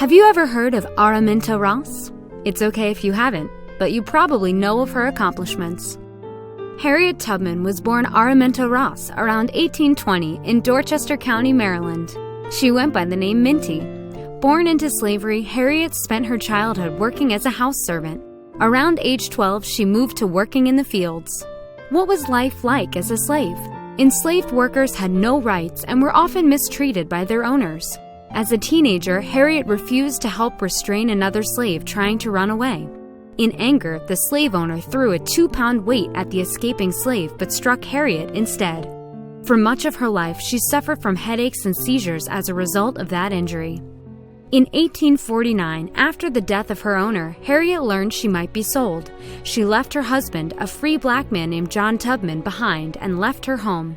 Have you ever heard of Araminta Ross? It's okay if you haven't, but you probably know of her accomplishments. Harriet Tubman was born Araminta Ross around 1820 in Dorchester County, Maryland. She went by the name Minty. Born into slavery, Harriet spent her childhood working as a house servant. Around age 12, she moved to working in the fields. What was life like as a slave? Enslaved workers had no rights and were often mistreated by their owners. As a teenager, Harriet refused to help restrain another slave trying to run away. In anger, the slave owner threw a 2-pound weight at the escaping slave but struck Harriet instead. For much of her life, she suffered from headaches and seizures as a result of that injury. In 1849, after the death of her owner, Harriet learned she might be sold. She left her husband, a free black man named John Tubman, behind and left her home.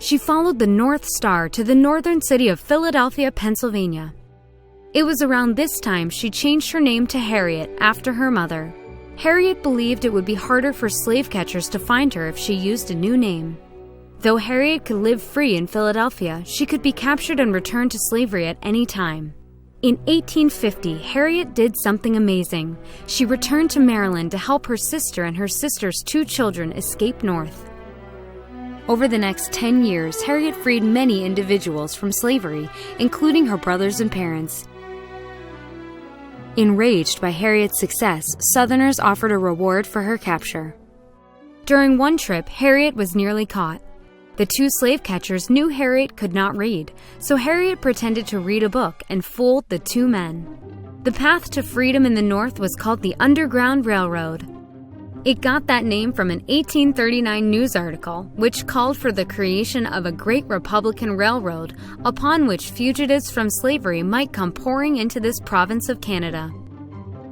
She followed the North Star to the northern city of Philadelphia, Pennsylvania. It was around this time she changed her name to Harriet after her mother. Harriet believed it would be harder for slave catchers to find her if she used a new name. Though Harriet could live free in Philadelphia, she could be captured and returned to slavery at any time. In 1850, Harriet did something amazing. She returned to Maryland to help her sister and her sister's 2 children escape north. Over the next 10 years, Harriet freed many individuals from slavery, including her brothers and parents. Enraged by Harriet's success, Southerners offered a reward for her capture. During one trip, Harriet was nearly caught. The 2 slave catchers knew Harriet could not read, so Harriet pretended to read a book and fooled the 2 men. The path to freedom in the North was called the Underground Railroad. It got that name from an 1839 news article, which called for the creation of a great Republican railroad upon which fugitives from slavery might come pouring into this province of Canada.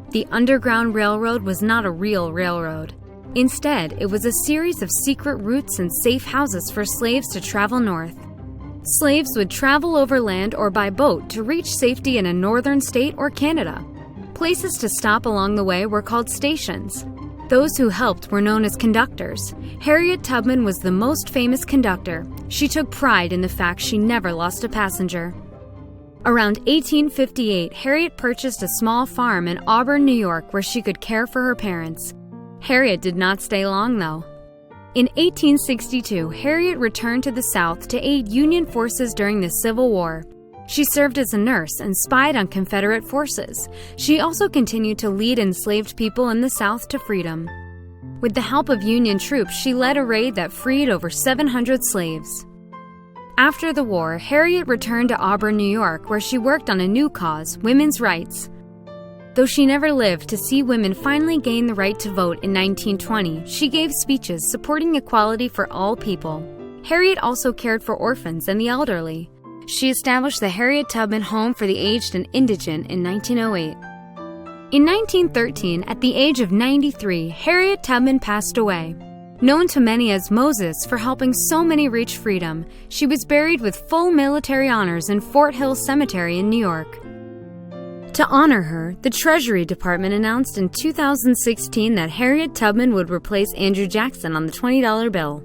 The Underground Railroad was not a real railroad. Instead, it was a series of secret routes and safe houses for slaves to travel north. Slaves would travel overland or by boat to reach safety in a northern state or Canada. Places to stop along the way were called stations. Those who helped were known as conductors. Harriet Tubman was the most famous conductor. She took pride in the fact she never lost a passenger. Around 1858, Harriet purchased a small farm in Auburn, New York, where she could care for her parents. Harriet did not stay long, though. In 1862, Harriet returned to the South to aid Union forces during the Civil War. She served as a nurse and spied on Confederate forces. She also continued to lead enslaved people in the South to freedom. With the help of Union troops, she led a raid that freed over 700 slaves. After the war, Harriet returned to Auburn, New York, where she worked on a new cause, women's rights. Though she never lived to see women finally gain the right to vote in 1920, she gave speeches supporting equality for all people. Harriet also cared for orphans and the elderly. She established the Harriet Tubman Home for the Aged and Indigent in 1908. In 1913, at the age of 93, Harriet Tubman passed away. Known to many as Moses for helping so many reach freedom, she was buried with full military honors in Fort Hill Cemetery in New York. To honor her, the Treasury Department announced in 2016 that Harriet Tubman would replace Andrew Jackson on the $20 bill.